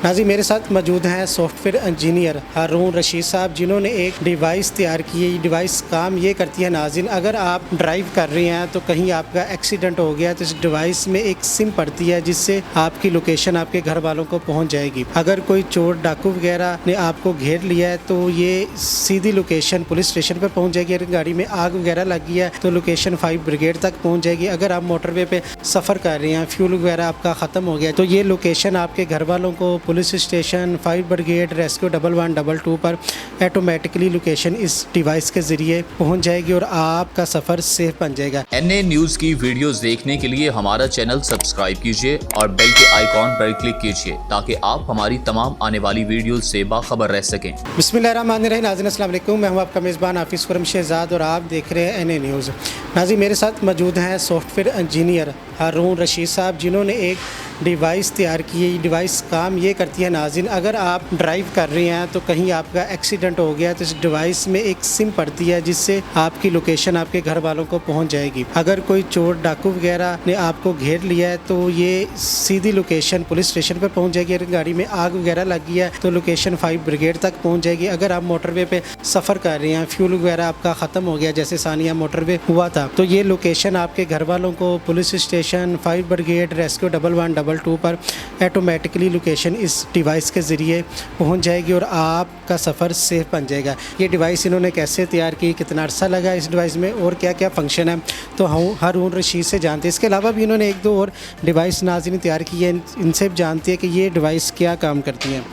Nazi मेरे साथ मौजूद हैं सॉफ्टवेयर इंजीनियर हारून रशीद साहब, जिन्होंने एक डिवाइस तैयार की है। ये डिवाइस काम ये करती है नाज़रीन, अगर आप ड्राइव कर रहे हैं तो कहीं आपका एक्सीडेंट हो गया तो इस डिवाइस में एक सिम पड़ती है जिससे आपकी लोकेशन आपके घर वालों को पहुंच जाएगी। अगर कोई चोर डाकू वगैरह ने आपको घेर लिया है तो ये सीधी लोकेशन पुलिस स्टेशन पर पहुँच जाएगी। अगर गाड़ी में आग वगैरह लग गई है तो लोकेशन 5 ब्रिगेड तक पहुँच जाएगी। अगर आप मोटरवे पे सफ़र कर रहे हैं, फ्यूल वगैरह आपका ख़त्म हो गया तो ये लोकेशन आपके घर वालों को पुलिस स्टेशन, 5 ब्रिगेड, रेस्क्यू 1112 पर ऑटोमेटिकली लोकेशन इस डिवाइस के ज़रिए पहुंच जाएगी और आपका सफ़र सेफ बन जाएगा। NA न्यूज़ की वीडियोस देखने के लिए हमारा चैनल सब्सक्राइब कीजिए और बेल के आइकॉन पर क्लिक कीजिए ताकि आप हमारी तमाम आने वाली वीडियोस से बाखबर रह सकें। बिस्मिल्लाहिर्रहमानिर्रहीम। नाज़रीन अस्सलाम वालेकुम, मैं हूं आपका मेज़बान हाफिज़ खुरम शहजाद और आप देख रहे हैं NA न्यूज़। नाज़रीन मेरे साथ मौजूद हैं सॉफ्टवेयर इंजीनियर हारून रशीद साहब, जिन्होंने एक डिवाइस तैयार की है। ये डिवाइस काम ये करती है नाज़रीन, अगर आप ड्राइव कर रहे हैं तो कहीं आपका एक्सीडेंट हो गया तो इस डिवाइस में एक सिम पड़ती है जिससे आपकी लोकेशन आपके घर वालों को पहुंच जाएगी। अगर कोई चोर डाकू वगैरह ने आपको घेर लिया है तो ये सीधी लोकेशन पुलिस स्टेशन पर पहुंच जाएगी। अगर गाड़ी में आग वगैरह लग गई है तो लोकेशन 5 ब्रिगेड तक पहुँच जाएगी। अगर आप मोटरवे पे सफ़र कर रहे हैं, फ्यूल वगैरह आपका ख़त्म हो गया जैसे सानिया मोटरवे हुआ था, तो ये लोकेशन आपके घर वालों को पुलिस स्टेशन, 5 ब्रिगेड, रेस्क्यू 1112 पर ऑटोमेटिकली लोकेशन इस डिवाइस के ज़रिए पहुंच जाएगी और आपका सफ़र सेफ बन जाएगा। ये डिवाइस इन्होंने कैसे तैयार की, कितना अर्सा लगा इस डिवाइस में और क्या क्या फ़ंक्शन है, तो हम हारून रशीद से जानते हैं। इसके अलावा भी इन्होंने 1-2 और डिवाइस नाज़रीन तैयार की है, इनसे भी जानते हैं कि ये डिवाइस क्या काम करती हैं।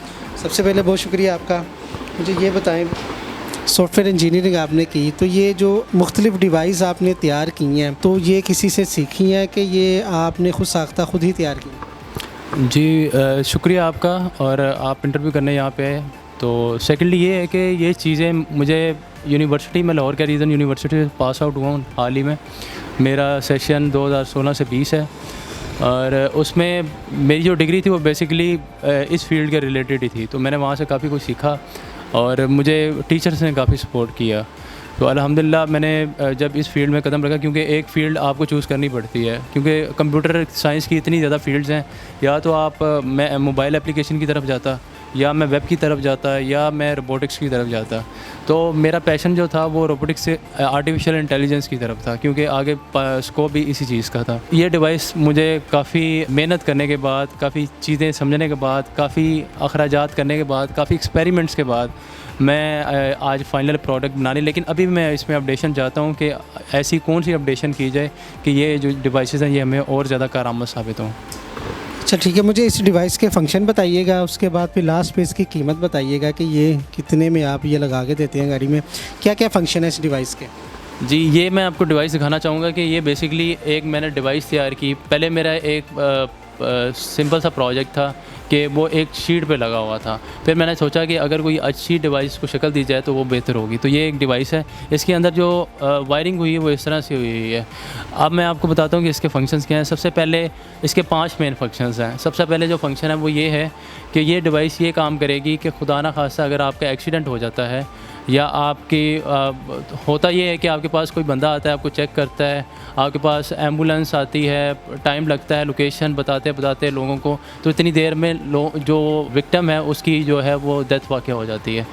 सबसे पहले बहुत शुक्रिया आपका। मुझे ये बताएँ, सॉफ्टवेयर इंजीनियरिंग आपने की तो ये जो मुख्तलिफ डिवाइस आपने तैयार की हैं तो ये किसी से सीखी हैं कि ये आपने खुद साख्ता खुद ही तैयार की? जी शुक्रिया आपका और आप इंटरव्यू करने यहाँ पे आए। तो सेकेंडली ये है कि ये चीज़ें मुझे यूनिवर्सिटी में, लाहौर कैरिज़न यूनिवर्सिटी से पास आउट हुआ हूँ हाल ही में। मेरा सेशन 2016 से 20 है और उसमें मेरी जो डिग्री थी वो बेसिकली इस फील्ड के रिलेटेड ही थी। तो मैंने वहाँ से काफ़ी कुछ सीखा और मुझे टीचर्स ने काफ़ी सपोर्ट किया। तो अल्हम्दुलिल्लाह मैंने जब इस फील्ड में कदम रखा, क्योंकि एक फ़ील्ड आपको चूज़ करनी पड़ती है, क्योंकि कंप्यूटर साइंस की इतनी ज़्यादा फील्ड्स हैं। या तो आप मैं मोबाइल एप्लीकेशन की तरफ जाता, या मैं वेब की तरफ जाता, या मैं रोबोटिक्स की तरफ जाता। तो मेरा पैशन जो था वो रोबोटिक्स से आर्टिफिशियल इंटेलिजेंस की तरफ था, क्योंकि आगे स्कोप भी इसी चीज़ का था। ये डिवाइस मुझे काफ़ी मेहनत करने के बाद, काफ़ी चीज़ें समझने के बाद, काफ़ी अखराजात करने के बाद, काफ़ी एक्सपेरिमेंट्स के बाद मैं आज फाइनल प्रोडक्ट बनाने, लेकिन अभी मैं इसमें अपडेशन चाहता हूँ कि ऐसी कौन सी अपडेशन की जाए कि ये जो डिवाइसेस हैं ये हमें और ज़्यादा कारआमद साबित हों। अच्छा ठीक है, मुझे इस डिवाइस के फंक्शन बताइएगा, उसके बाद फिर लास्ट पे इसकी कीमत बताइएगा कि ये कितने में आप ये लगा के देते हैं गाड़ी में, क्या क्या फ़ंक्शन है इस डिवाइस के? जी, ये मैं आपको डिवाइस दिखाना चाहूँगा कि ये बेसिकली एक मैंने डिवाइस तैयार की। पहले मेरा एक सिंपल सा प्रोजेक्ट था कि वो एक शीट पे लगा हुआ था। फिर मैंने सोचा कि अगर कोई अच्छी डिवाइस को शक्ल दी जाए तो वो बेहतर होगी। तो ये एक डिवाइस है, इसके अंदर जो वायरिंग हुई है वो इस तरह से हुई है। अब मैं आपको बताता हूँ कि इसके फंक्शंस क्या हैं। सबसे पहले इसके 5 मेन फंक्शंस हैं। सबसे पहले जो फंक्शन है वो ये है कि ये डिवाइस ये काम करेगी कि खुदा ना खास्ता अगर आपका एक्सीडेंट हो जाता है या आपकी होता ये है कि आपके पास कोई बंदा आता है, आपको चेक करता है, आपके पास एम्बुलेंस आती है, टाइम लगता है लोकेशन बताते लोगों को, तो इतनी देर में जो विक्टिम है उसकी जो है वो डेथ वाक़या हो जाती है।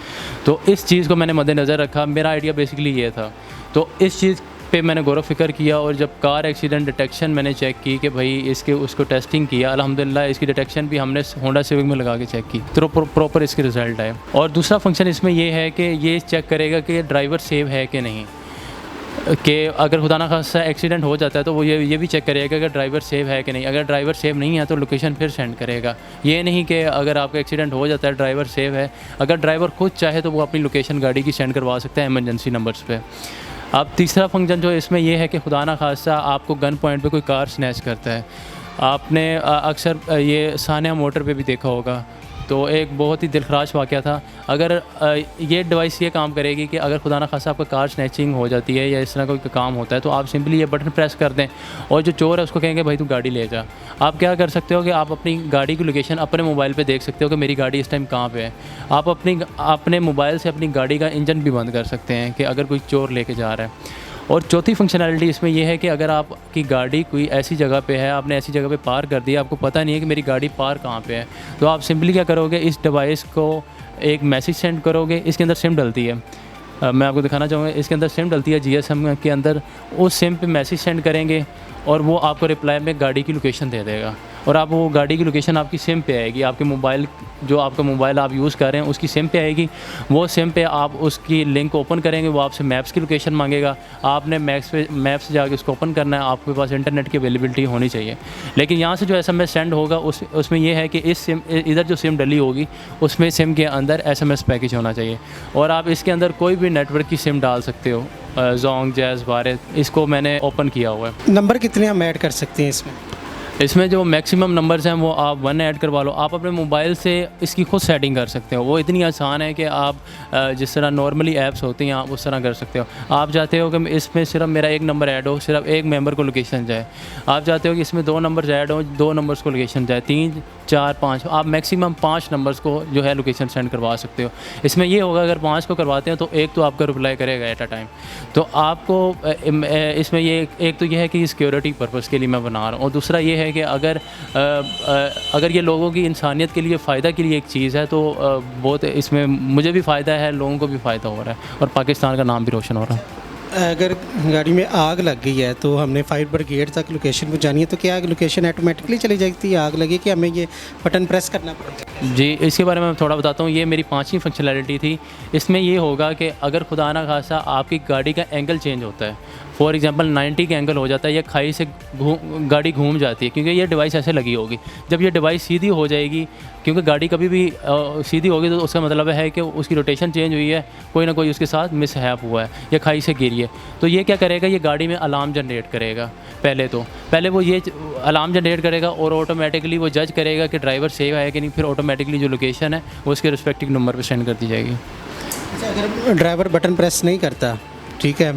तो इस चीज़ को मैंने मद्देनज़र रखा। मेरा आइडिया बेसिकली ये था। तो इस चीज़ पे मैंने गौर फ़िक्र किया और जब कार एक्सीडेंट डिटेक्शन मैंने चेक की कि भाई इसके उसको टेस्टिंग किया, अल्हम्दुलिल्लाह इसकी डिटेक्शन भी हमने होंडा सिविक में लगा के चेक की तो प्रॉपर इसके रिज़ल्ट आए। और दूसरा फंक्शन इसमें ये है कि ये चेक करेगा कि ड्राइवर सेव है कि नहीं, कि अगर खुदा ना खास्ता एक्सीडेंट हो जाता है तो वो ये भी चेक करेगा कि अगर ड्राइवर सेव है कि नहीं। अगर ड्राइवर सेव नहीं है तो लोकेशन फिर सेंड करेगा। ये नहीं कि अगर आपका एक्सीडेंट हो जाता है ड्राइवर सेव है, अगर ड्राइवर खुद चाहे तो वो अपनी लोकेशन गाड़ी की सेंड करवा सकता है इमरजेंसी नंबर्स पे। अब तीसरा फंक्शन जो इसमें यह है कि खुदा ना खास्ता आपको गन पॉइंट पे कोई कार स्नैच करता है। आपने अक्सर ये सानिया मोटर पे भी देखा होगा, तो एक बहुत ही दिलखराश वाक़या था। अगर ये डिवाइस ये काम करेगी कि अगर खुदा ना खास्ता आपका कार स्नैचिंग हो जाती है या इस तरह कोई काम होता है तो आप सिंपली ये बटन प्रेस कर दें और जो चोर है उसको कहेंगे भाई तू गाड़ी ले जा। आप क्या कर सकते हो कि आप अपनी गाड़ी की लोकेशन अपने मोबाइल पे देख सकते हो कि मेरी गाड़ी इस टाइम कहाँ पे है। आप अपने मोबाइल से अपनी गाड़ी का इंजन भी बंद कर सकते हैं कि अगर कोई चोर लेके जा रहा है। और चौथी फंक्शनैलिटी इसमें यह है कि अगर आपकी गाड़ी कोई ऐसी जगह पे है, आपने ऐसी जगह पे पार कर दिया, आपको पता नहीं है कि मेरी गाड़ी पार कहाँ पे है, तो आप सिंपली क्या करोगे, इस डिवाइस को एक मैसेज सेंड करोगे। इसके अंदर सिम डलती है, मैं आपको दिखाना चाहूँगा, इसके अंदर सिम डलती है GSM के अंदर। उस सिम पे मैसेज सेंड करेंगे और वो आपको रिप्लाई में गाड़ी की लोकेशन दे देगा, और आप वो गाड़ी की लोकेशन आपकी सिम पे आएगी, आपके मोबाइल, जो आपका मोबाइल आप यूज़ कर रहे हैं उसकी सिम पे आएगी। वो सिम पे आप उसकी लिंक ओपन करेंगे, वो आपसे मैप्स की लोकेशन मांगेगा, आपने मैप्स जाके उसको ओपन करना है, आपके पास इंटरनेट की अवेलेबिलिटी होनी चाहिए। लेकिन यहाँ से जो SMS सेंड होगा उसमें यह है कि इस सिम, इधर जो सिम डली होगी उसमें सिम के अंदर SMS पैकेज होना चाहिए, और आप इसके अंदर कोई भी नेटवर्क की सिम डाल सकते हो, जोंग, जैज़, वारिस, इसको मैंने ओपन किया हुआ है। नंबर कितने हम ऐड कर सकते हैं इसमें? इसमें जो मैक्सिमम नंबर्स हैं वो आप 1 ऐड करवा लो। आप अपने मोबाइल से इसकी खुद सेटिंग कर सकते हो, वो इतनी आसान है कि आप जिस तरह नॉर्मली ऐप्स होती हैं आप उस तरह कर सकते हो। आप चाहते हो कि इसमें सिर्फ मेरा एक नंबर ऐड हो, सिर्फ एक मेंबर को लोकेशन जाए। आप चाहते हो कि इसमें 2 नंबर्स ऐड हो, 2 नंबर्स को लोकेशन जाए, 3, 4, 5, आप मैक्सिमम 5 नंबर्स को जो है लोकेशन सेंड करवा सकते हो। इसमें ये होगा अगर 5 को करवाते हैं तो एक तो आपका रिप्लाई करेगा एट अ टाइम। तो आपको इसमें ये एक तो ये है कि सिक्योरिटी पर्पज़ के लिए मैं बना रहा हूँ, और दूसरा ये है कि अगर ये लोगों की इंसानियत के लिए, फ़ायदा के लिए एक चीज़ है तो बहुत इसमें मुझे भी फ़ायदा है, लोगों को भी फ़ायदा हो रहा है, और पाकिस्तान का नाम भी रोशन हो रहा है। अगर गाड़ी में आग लग गई है तो हमने फायर ब्रिगेड तक लोकेशन पहुँचानी है, तो क्या लोकेशन ऑटोमेटिकली चली जाती है आग लगी, कि हमें ये बटन प्रेस करना पड़ेगा? जी, इसके बारे में मैं थोड़ा बताता हूँ। ये मेरी 5वीं फंक्शनैलिटी थी। इसमें ये होगा कि अगर खुदा ना खासा आपकी गाड़ी का एंगल चेंज होता है, फॉर एग्जांपल 90 का एंगल हो जाता है, या खाई से गाड़ी घूम जाती है, क्योंकि ये डिवाइस ऐसे लगी होगी। जब ये डिवाइस सीधी हो जाएगी, क्योंकि गाड़ी कभी भी सीधी होगी तो उसका मतलब है कि उसकी रोटेशन चेंज हुई है, कोई ना कोई उसके साथ मिसहैप हुआ है, या खाई से गिरी है। तो ये क्या करेगा, ये गाड़ी में अलार्म जनरेट करेगा। पहले वो ये अलार्म जनरेट करेगा, और ऑटोमेटिकली वो जज करेगा कि ड्राइवर सेफ है कि नहीं, फिर ऑटोमेटिकली जो लोकेशन है वो उसके रिस्पेक्टिव नंबर पर सेंड कर दी जाएगी। अच्छा, अगर ड्राइवर बटन प्रेस नहीं करता, ठीक है,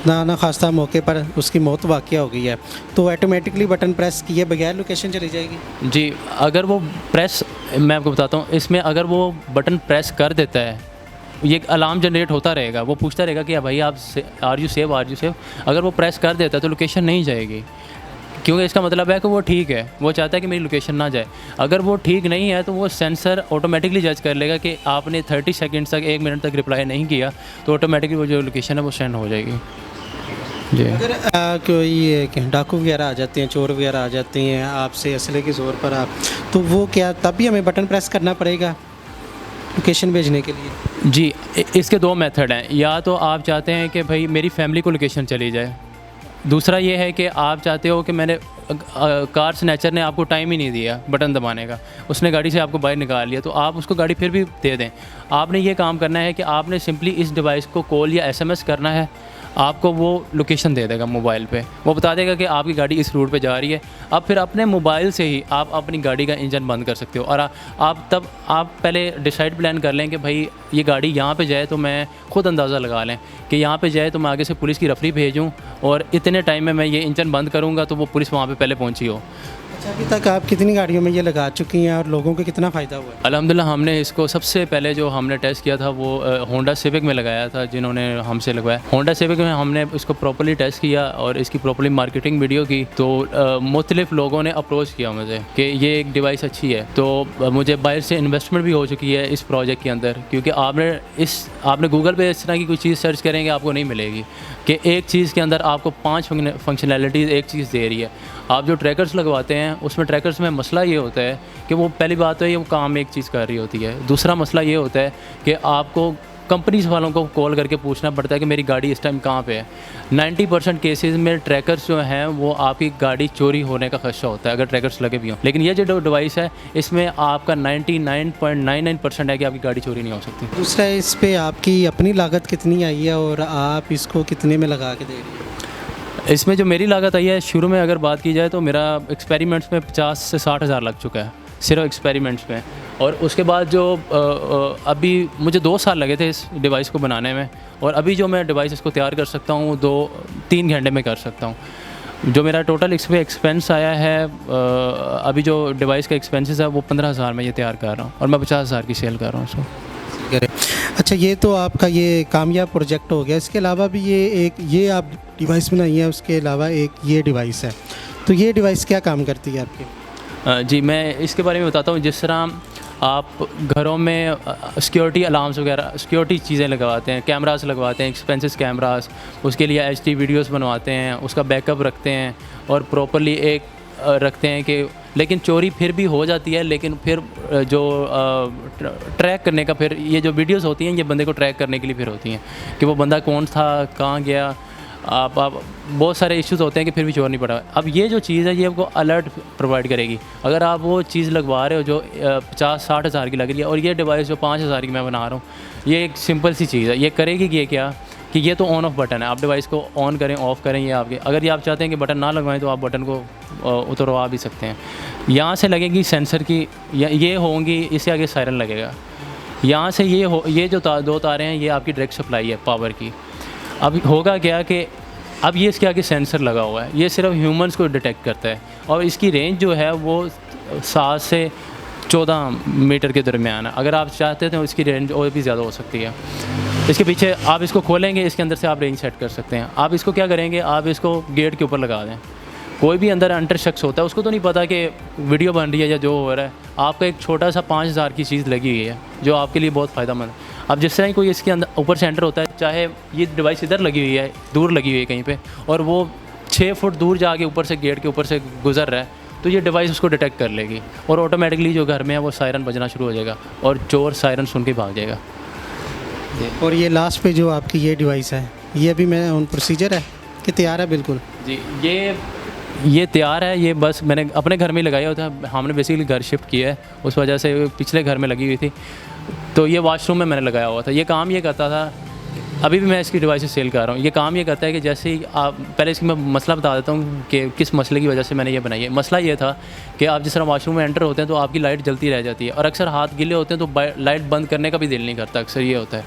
ना खास्ता मौके पर उसकी मौत वाक़या हो गई है, तो ऑटोमेटिकली बटन प्रेस किए बगैर लोकेशन चली जाएगी? जी, अगर वो प्रेस, मैं आपको बताता हूँ, इसमें अगर वो बटन प्रेस कर देता है, ये अलार्म जनरेट होता रहेगा, वो पूछता रहेगा कि भाई आप आर यू सेफ। अगर वो प्रेस कर देता है तो लोकेशन नहीं जाएगी, क्योंकि इसका मतलब है कि वो ठीक है, वो चाहता है कि मेरी लोकेशन ना जाए। अगर वो ठीक नहीं है तो वो सेंसर ऑटोमेटिकली जज कर लेगा कि आपने 30 सेकंड्स तक, 1 मिनट तक रिप्लाई नहीं किया, तो ऑटोमेटिकली वो जो लोकेशन है वो सेंड हो जाएगी। जी, अगर कोई डाकू वगैरह आ जाते हैं, चोर वगैरह आ जाते हैं आपसे असले के ज़ोर पर, आप तो वो क्या तब भी हमें बटन प्रेस करना पड़ेगा लोकेशन भेजने के लिए? जी, इसके 2 मेथड हैं। या तो आप चाहते हैं कि भाई मेरी फैमिली को लोकेशन चली जाए, दूसरा ये है कि आप चाहते हो कि मैंने कार स्नैचर ने आपको टाइम ही नहीं दिया बटन दबाने का, उसने गाड़ी से आपको बाहर निकाल लिया, तो आप उसको गाड़ी फिर भी दे दें। आपने ये काम करना है कि आपने सिंपली इस डिवाइस को कॉल या SMS करना है, आपको वो लोकेशन दे देगा मोबाइल पे, वो बता देगा कि आपकी गाड़ी इस रूट पे जा रही है। अब फिर अपने मोबाइल से ही आप अपनी गाड़ी का इंजन बंद कर सकते हो, और आप पहले डिसाइड प्लान कर लें कि भाई ये गाड़ी यहाँ पे जाए, तो मैं खुद अंदाज़ा लगा लें कि यहाँ पे जाए तो मैं आगे से पुलिस की रेफरी भेजूँ, और इतने टाइम में मैं ये इंजन बंद करूँगा तो वो पुलिस वहाँ पे पहले पहुँची हो। अच्छा, अभी तक आप कितनी गाड़ियों में ये लगा चुकी हैं और लोगों को कितना फ़ायदा हुआ है? अल्हम्दुलिल्लाह, हमने इसको सबसे पहले जो हमने टेस्ट किया था वो होंडा सिविक में लगाया था, जिन्होंने हमसे लगवाया। होंडा सिविक में हमने इसको प्रॉपर्ली टेस्ट किया और इसकी प्रॉपर्ली मार्केटिंग वीडियो की, तो मुख्तलिफ लोगों ने अप्रोच किया मुझे कि ये एक डिवाइस अच्छी है। तो मुझे बाहर से इन्वेस्टमेंट भी हो चुकी है इस प्रोजेक्ट के अंदर, क्योंकि आपने गूगल पे इस तरह की कोई चीज़ सर्च करेंगे आपको नहीं मिलेगी कि एक चीज़ के अंदर आपको 5 फंक्शनैलिटीज़ एक चीज़ दे रही है। आप जो ट्रैकर्स लगवाते हैं उसमें ट्रैकर्स में मसला ये होता है कि वो पहली बात तो ये वो काम एक चीज़ कर रही होती है, दूसरा मसला ये होता है कि आपको कंपनीज वालों को कॉल करके पूछना पड़ता है कि मेरी गाड़ी इस टाइम कहाँ पे है। 90% केसेस में ट्रैकर्स जो हैं वो आपकी गाड़ी चोरी होने का खदशा होता है अगर ट्रैकर्स लगे भी हों, लेकिन ये जो डिवाइस है इसमें आपका 99.99% है कि आपकी गाड़ी चोरी नहीं हो सकती। दूसरा, इस पे आपकी अपनी लागत कितनी आई है और आप इसको कितने में लगा के दे रही हैं? इसमें जो मेरी लागत आई है, शुरू में अगर बात की जाए तो मेरा एक्सपेरिमेंट्स में 50 से 60 हज़ार लग चुका है सिर्फ एक्सपेरिमेंट्स में, और उसके बाद जो अभी मुझे 2 साल लगे थे इस डिवाइस को बनाने में, और अभी जो मैं डिवाइस इसको तैयार कर सकता हूँ 2-3 घंटे में कर सकता हूँ। जो मेरा टोटल इस पर एक्सपेंस आया है, अभी जो डिवाइस का एक्सपेंसेस है वो 15,000 में ये तैयार कर रहा हूँ, और मैं 50,000 की सेल कर रहा हूँ इसको। अच्छा, ये तो आपका ये कामयाब प्रोजेक्ट हो गया। इसके अलावा भी ये आप डिवाइस बनाई है, उसके अलावा एक ये डिवाइस है, तो ये डिवाइस क्या काम करती है आपकी? जी, मैं इसके बारे में बताता हूँ। जिस तरह आप घरों में सिक्योरिटी अलार्म्स वगैरह, सिक्योरिटी चीज़ें लगवाते हैं, कैमरास लगवाते हैं, एक्सपेंसिव कैमरास, उसके लिए एचडी वीडियोस बनवाते हैं, उसका बैकअप रखते हैं और प्रॉपरली एक रखते हैं कि, लेकिन चोरी फिर भी हो जाती है, लेकिन फिर जो ट्रैक करने का, फिर ये जो वीडियोस होती हैं ये बंदे को ट्रैक करने के लिए फिर होती हैं कि वो बंदा कौन था, कहाँ गया। आप बहुत सारे इश्यूज़ होते हैं कि फिर भी चोर नहीं पड़ा। अब ये जो चीज़ है ये आपको अलर्ट प्रोवाइड करेगी। अगर आप वो चीज़ लगवा रहे हो जो 50-60 हज़ार की लग रही है, और ये डिवाइस जो 5 हज़ार की मैं बना रहा हूँ, ये एक सिंपल सी चीज़ है। ये करेगी कि ये क्या, कि ये तो ऑन ऑफ बटन है, आप डिवाइस को ऑन करें ऑफ़ करें, ये आपके, अगर ये आप चाहते हैं कि बटन ना लगवाएं तो आप बटन को उतरवा भी सकते हैं। यहाँ से लगेगी सेंसर की, ये होंगी, इससे आगे सायरन लगेगा। यहाँ से ये जो दो तारें हैं ये आपकी डायरेक्ट सप्लाई है पावर की। अब होगा क्या कि अब ये इसके आगे सेंसर लगा हुआ है, ये सिर्फ ह्यूमंस को डिटेक्ट करता है, और इसकी रेंज जो है वो 7 से 14 मीटर के दरमियान है। अगर आप चाहते तो इसकी रेंज और भी ज़्यादा हो सकती है। इसके पीछे आप इसको खोलेंगे, इसके अंदर से आप रेंज सेट कर सकते हैं। आप इसको क्या करेंगे, आप इसको गेट के ऊपर लगा दें। कोई भी अंदर अंटर शख्स होता है, उसको तो नहीं पता कि वीडियो बन रही है या जो हो रहा है। आपका एक छोटा सा 5 हज़ार की चीज़ लगी हुई है जो आपके लिए बहुत फ़ायदेमंद है। अब जिस तरह ही कोई इसके अंदर ऊपर से एंटर होता है, चाहे ये डिवाइस इधर लगी हुई है, दूर लगी हुई है कहीं पे, और वो 6 फुट दूर जाके ऊपर से गेट के ऊपर से गुजर रहा है, तो ये डिवाइस उसको डिटेक्ट कर लेगी और ऑटोमेटिकली जो घर में है वो सायरन बजना शुरू हो जाएगा और चोर सायरन सुन के भाग जाएगा। और ये लास्ट पे जो आपकी ये डिवाइस है, ये अभी मैं ऑन प्रोसीजर है कि तैयार है? बिल्कुल जी, ये तैयार है। ये बस मैंने अपने घर में लगाया होता है, हमने बेसिकली घर शिफ्ट किया है, उस वजह से पिछले घर में लगी हुई थी, तो ये वॉशरूम में मैंने लगाया हुआ था। ये काम ये करता था, अभी भी मैं इसकी डिवाइस सेल कर रहा हूँ। ये काम ये करता है कि जैसे ही आप, पहले इसकी मैं मसला बता देता हूँ कि किस मसले की वजह से मैंने ये बनाई है। मसला ये था कि आप जिस तरह वॉशरूम में एंटर होते हैं तो आपकी लाइट जलती रह जाती है, और अक्सर हाथ गीले होते हैं तो लाइट बंद करने का भी दिल नहीं करता, अक्सर ये होता है।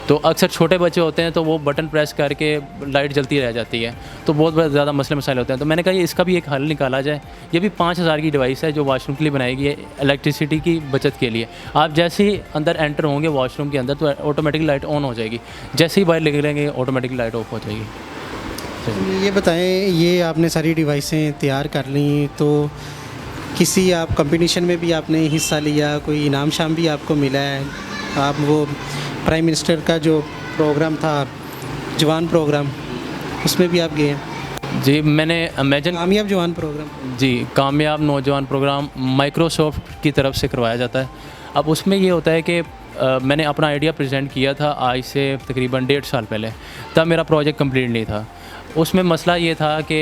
तो अक्सर छोटे बच्चे होते हैं तो वो बटन प्रेस करके लाइट जलती रह जाती है, तो बहुत ज़्यादा मसले मसाइल होते हैं। तो मैंने कहा इसका भी एक हल निकाला जाए। ये भी 5 हज़ार की डिवाइस है जो वॉशरूम के लिए बनाई गई है, इलेक्ट्रिसिटी की बचत के लिए। आप जैसे ही अंदर एंटर होंगे वॉशरूम के अंदर तो ऑटोमेटिक लाइट ऑन हो जाएगी, जैसे ही बाहर निकलेंगे ऑटोमेटिक लाइट ऑफ हो जाएगी। ये बताएं, ये आपने सारी डिवाइसें तैयार कर ली, तो किसी आप कंपटीशन में भी आपने हिस्सा लिया, कोई इनाम शाम भी आपको मिला है? आप वो प्राइम मिनिस्टर का जो प्रोग्राम था, जवान प्रोग्राम, उसमें भी आप गए हैं? जी, मैंने इमेजिन कामयाब जवान प्रोग्राम, जी, कामयाब नौजवान प्रोग्राम माइक्रोसॉफ्ट की तरफ से करवाया जाता है। अब उसमें ये होता है कि मैंने अपना आइडिया प्रेजेंट किया था आज से तकरीबन 1.5 साल पहले, तब मेरा प्रोजेक्ट कंप्लीट नहीं था। उसमें मसला ये था कि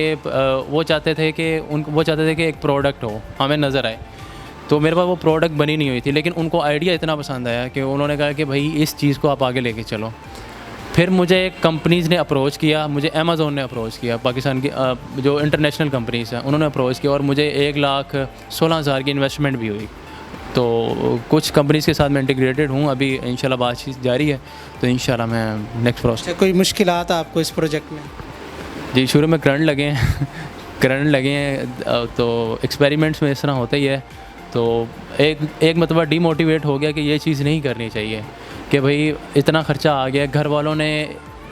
वो चाहते थे कि एक प्रोडक्ट हो, हमें नज़र आए, तो मेरे पास वो प्रोडक्ट बनी नहीं हुई थी, लेकिन उनको आइडिया इतना पसंद आया कि उन्होंने कहा कि भाई इस चीज़ को आप आगे लेके चलो। फिर मुझे कंपनीज़ ने अप्रोच किया, मुझे अमेज़ॉन ने अप्रोच किया, पाकिस्तान की जो इंटरनेशनल कंपनीज़ हैं उन्होंने अप्रोच किया, और मुझे 1,16,000 की इन्वेस्टमेंट भी हुई। तो कुछ कंपनीज़ के साथ मैं इंटीग्रेटेड हूँ, अभी इंशाल्लाह बातचीत जारी है, तो इंशाल्लाह मैं नेक्स्ट प्रोसेस। कोई मुश्किलात आपको इस प्रोजेक्ट में? जी, शुरू में करंट लगे हैं तो एक्सपेरिमेंट्स में इस तरह होता ही है। तो एक मतलब डीमोटिवेट हो गया कि ये चीज़ नहीं करनी चाहिए, कि भाई इतना ख़र्चा आ गया। घर वालों ने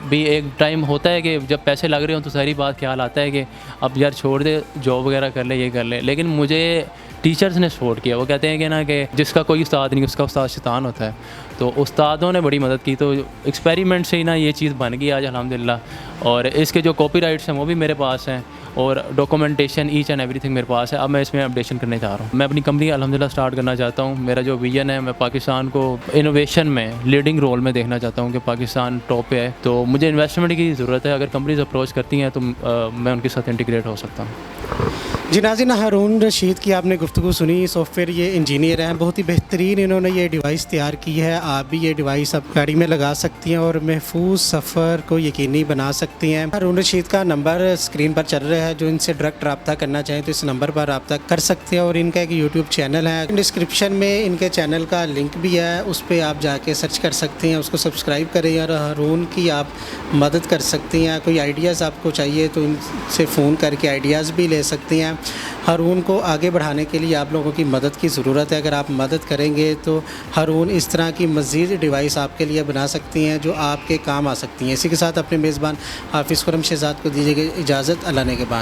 भी एक टाइम होता है कि जब पैसे लग रहे हो तो सारी बात ख्याल आता है कि अब यार छोड़ दे, जॉब वगैरह कर ले, ये कर ले। लेकिन मुझे टीचर्स ने सपोर्ट किया। वो कहते हैं कि ना कि जिसका कोई उस्ताद नहीं उसका उस्ताद शैतान होता है, तो उस्तादों ने बड़ी मदद की। तो एक्सपेरिमेंट से ही ना ये चीज़ बन गई आज अल्हम्दुलिल्लाह। और इसके जो कॉपीराइट्स हैं वो भी मेरे पास हैं, और डॉक्यूमेंटेशन ईच एंड एवरीथिंग मेरे पास है। अब मैं इसमें अपडेशन करने चाह रहा हूँ। मैं अपनी कंपनी अल्हम्दुलिल्लाह स्टार्ट करना चाहता हूँ। मेरा जो विजन है, मैं पाकिस्तान को इनोवेशन में लीडिंग रोल में देखना चाहता हूँ कि पाकिस्तान टॉप पे है। तो मुझे इन्वेस्टमेंट की ज़रूरत है। अगर कंपनीज अप्रोच करती हैं तो मैं उनके साथ इंटीग्रेट हो सकता हूँ। जी नाज़रीन, हारून रशीद की आपने गुफ्तगू सुनी। सॉफ्टवेयर ये इंजीनियर हैं, बहुत ही बेहतरीन इन्होंने ये डिवाइस तैयार की है। आप भी ये डिवाइस आप गाड़ी में लगा सकती हैं और महफूज सफ़र को यकीनी बना सकती हैं। हारून रशीद का नंबर स्क्रीन पर चल रहा है, जो इनसे डायरेक्ट रब्ता करना चाहें तो इस नंबर पर रब्ता कर सकते हैं। और इनका एक यूट्यूब चैनल है, डिस्क्रिप्शन में इनके चैनल का लिंक भी है, उस पर आप जाके सर्च कर सकते हैं, उसको सब्सक्राइब करें और हारून की आप मदद कर सकती हैं। कोई आइडियाज़ आपको चाहिए तो इनसे फ़ोन करके आइडियाज़ भी ले सकती हैं। हारून को आगे बढ़ाने के लिए आप लोगों की मदद की ज़रूरत है। अगर आप मदद करेंगे तो हारून इस तरह की मज़ीद डिवाइस आपके लिए बना सकती हैं जो आपके काम आ सकती हैं। इसी के साथ अपने मेज़बान हाफिज़ खुर्रम शहज़ाद को दीजिएगा इजाज़त। अल्लाह ने के बान।